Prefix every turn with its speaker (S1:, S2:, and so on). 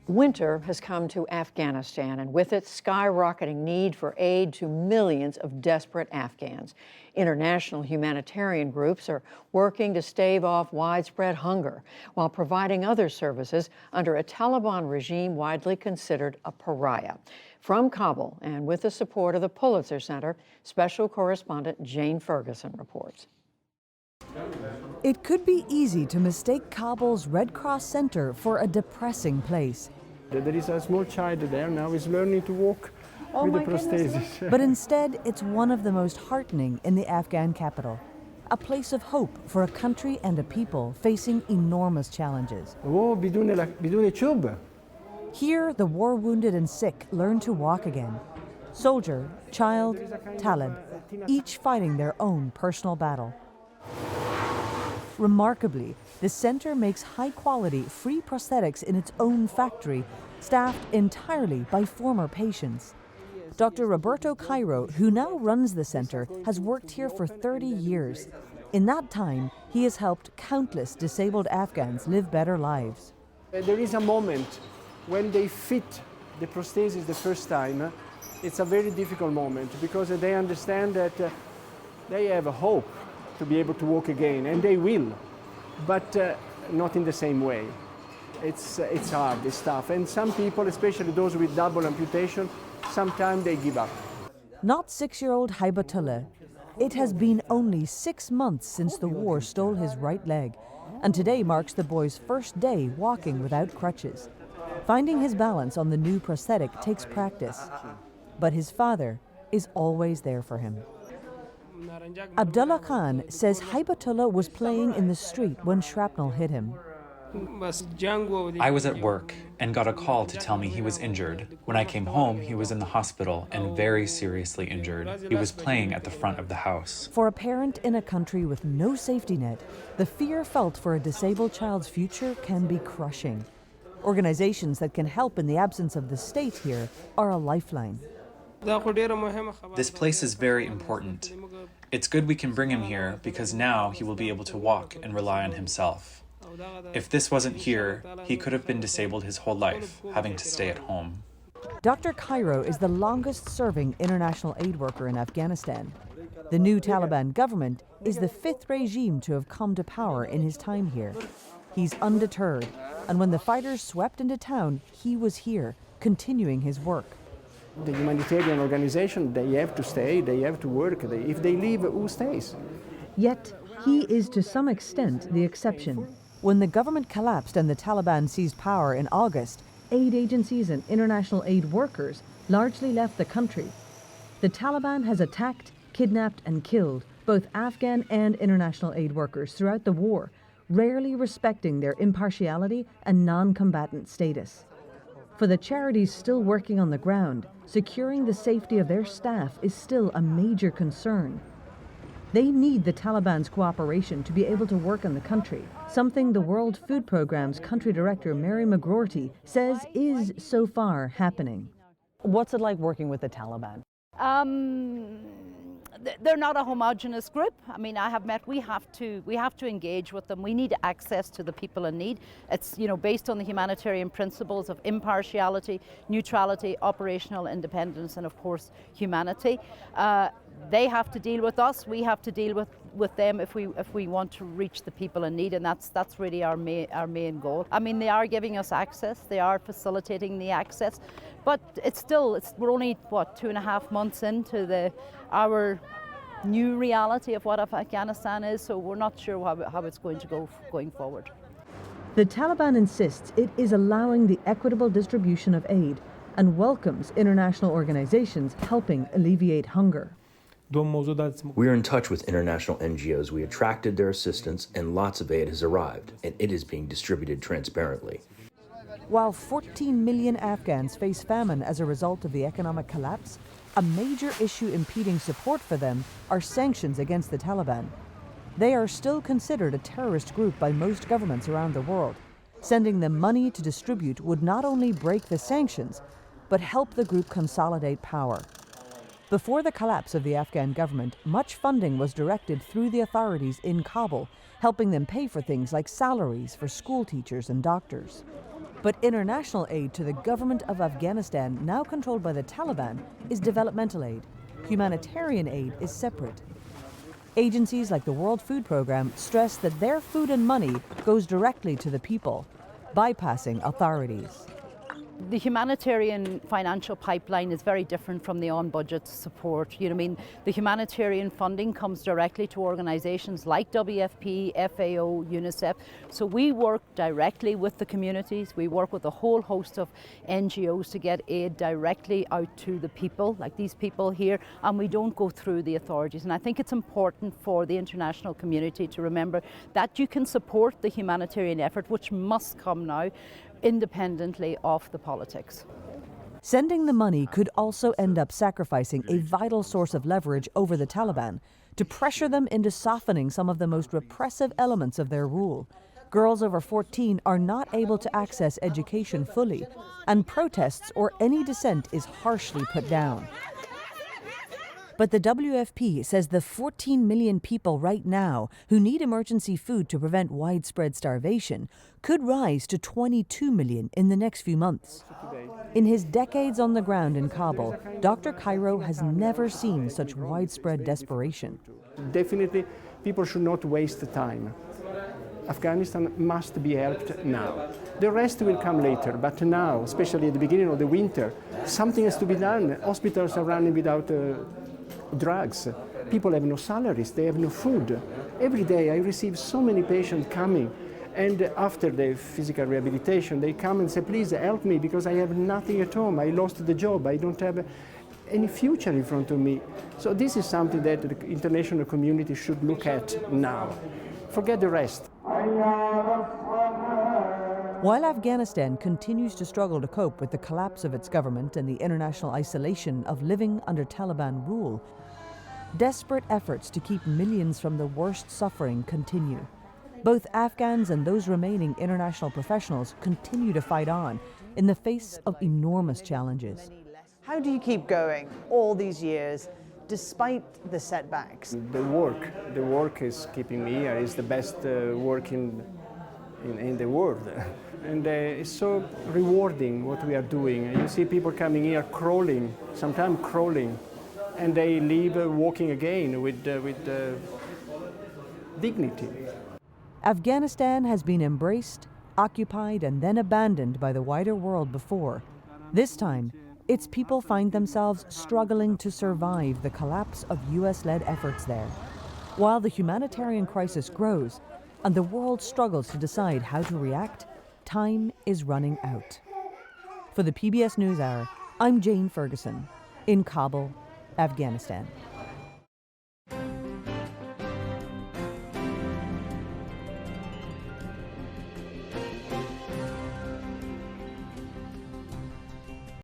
S1: Winter has come to Afghanistan, and with it, skyrocketing need for aid to millions of desperate Afghans. International humanitarian groups are working to stave off widespread hunger while providing other services under a Taliban regime widely considered a pariah. From Kabul, and with the support of the Pulitzer Center, special correspondent Jane Ferguson reports.
S2: It could be easy to mistake Kabul's Red Cross Center for a depressing place.
S3: There is a small child there now, is learning to walk with the prosthesis.
S2: But instead, it's one of the most heartening in the Afghan capital. A place of hope for a country and a people facing enormous challenges. Here, the war-wounded and sick learn to walk again. Soldier, child, Talib, each fighting their own personal battle. Remarkably, the center makes high-quality, free prosthetics in its own factory, staffed entirely by former patients. Dr. Roberto Cairo, who now runs the center, has worked here for 30 years. In that time, he has helped countless disabled Afghans live better lives.
S3: There is a moment when they fit the prosthesis the first time. It's a very difficult moment because they understand that they have a hope to be able to walk again, and they will, but not in the same way. It's hard, it's tough, and some people, especially those with double amputation, sometimes they give up.
S2: Not 6-year-old Haibatullah. It has been only 6 months since the war stole his right leg, and today marks the boy's first day walking without crutches. Finding his balance on the new prosthetic takes practice, but his father is always there for him. Abdullah Khan says Haibatullah was playing in the street when shrapnel hit him.
S4: I was at work and got a call to tell me he was injured. When I came home, he was in the hospital and very seriously injured. He was playing at the front of the house.
S2: For a parent in a country with no safety net, the fear felt for a disabled child's future can be crushing. Organizations that can help in the absence of the state here are a lifeline.
S4: This place is very important. It's good we can bring him here because now he will be able to walk and rely on himself. If this wasn't here, he could have been disabled his whole life, having to stay at home.
S2: Dr. Cairo is the longest-serving international aid worker in Afghanistan. The new Taliban government is the 5th regime to have come to power in his time here. He's undeterred, and when the fighters swept into town, he was here, continuing his work.
S3: The humanitarian organization, they have to stay, they have to work. If they leave, who stays?
S2: Yet, he is to some extent the exception. When the government collapsed and the Taliban seized power in August, aid agencies and international aid workers largely left the country. The Taliban has attacked, kidnapped, and killed both Afghan and international aid workers throughout the war, rarely respecting their impartiality and non-combatant status. For the charities still working on the ground, securing the safety of their staff is still a major concern. They need the Taliban's cooperation to be able to work in the country, something the World Food Programme's country director Mary McGroarty says is so far happening. What's it like working with the Taliban?
S5: They're not a homogenous group. I mean, we have to engage with them. We need access to the people in need. It's, based on the humanitarian principles of impartiality, neutrality, operational independence, and of course, humanity. They have to deal with us. We have to deal with them if we want to reach the people in need, and that's really our main goal. I mean, they are giving us access. They are facilitating the access, but we're only 2.5 months into our new reality of what Afghanistan is, so we're not sure how it's going to go going forward.
S2: The Taliban insists it is allowing the equitable distribution of aid and welcomes international organizations helping alleviate hunger.
S6: We are in touch with international NGOs. We attracted their assistance, and lots of aid has arrived, and it is being distributed transparently.
S2: While 14 million Afghans face famine as a result of the economic collapse, a major issue impeding support for them are sanctions against the Taliban. They are still considered a terrorist group by most governments around the world. Sending them money to distribute would not only break the sanctions, but help the group consolidate power. Before the collapse of the Afghan government, much funding was directed through the authorities in Kabul, helping them pay for things like salaries for school teachers and doctors. But international aid to the government of Afghanistan, now controlled by the Taliban, is developmental aid. Humanitarian aid is separate. Agencies like the World Food Programme stress that their food and money goes directly to the people, bypassing authorities.
S5: The humanitarian financial pipeline is very different from the on-budget support. The humanitarian funding comes directly to organisations like WFP, FAO, UNICEF. So we work directly with the communities. We work with a whole host of NGOs to get aid directly out to the people, like these people here, and we don't go through the authorities. And I think it's important for the international community to remember that you can support the humanitarian effort, which must come now, independently of the politics.
S2: Sending the money could also end up sacrificing a vital source of leverage over the Taliban to pressure them into softening some of the most repressive elements of their rule. Girls over 14 are not able to access education fully, and protests or any dissent is harshly put down. But the WFP says the 14 million people right now who need emergency food to prevent widespread starvation could rise to 22 million in the next few months. In his decades on the ground in Kabul, Dr. Cairo has never seen such widespread desperation.
S3: Definitely, people should not waste the time. Afghanistan must be helped now. The rest will come later, but now, especially at the beginning of the winter, something has to be done. Hospitals are running without drugs. People have no salaries, they have no food. Every day I receive so many patients coming, and after the physical rehabilitation they come and say, please help me because I have nothing at home. I lost the job, I don't have any future in front of me. So this is something that the international community should look at now. Forget the rest.
S2: While Afghanistan continues to struggle to cope with the collapse of its government and the international isolation of living under Taliban rule, desperate efforts to keep millions from the worst suffering continue. Both Afghans and those remaining international professionals continue to fight on in the face of enormous challenges.
S7: How do you keep going all these years despite the setbacks?
S3: The work is keeping me here. It's the best work in the world. And it's so rewarding what we are doing. You see people coming here crawling, sometimes crawling, and they leave walking again with dignity.
S2: Afghanistan has been embraced, occupied, and then abandoned by the wider world before. This time, its people find themselves struggling to survive the collapse of US-led efforts there. While the humanitarian crisis grows and the world struggles to decide how to react, time is running out. For the PBS NewsHour, I'm Jane Ferguson in Kabul, Afghanistan.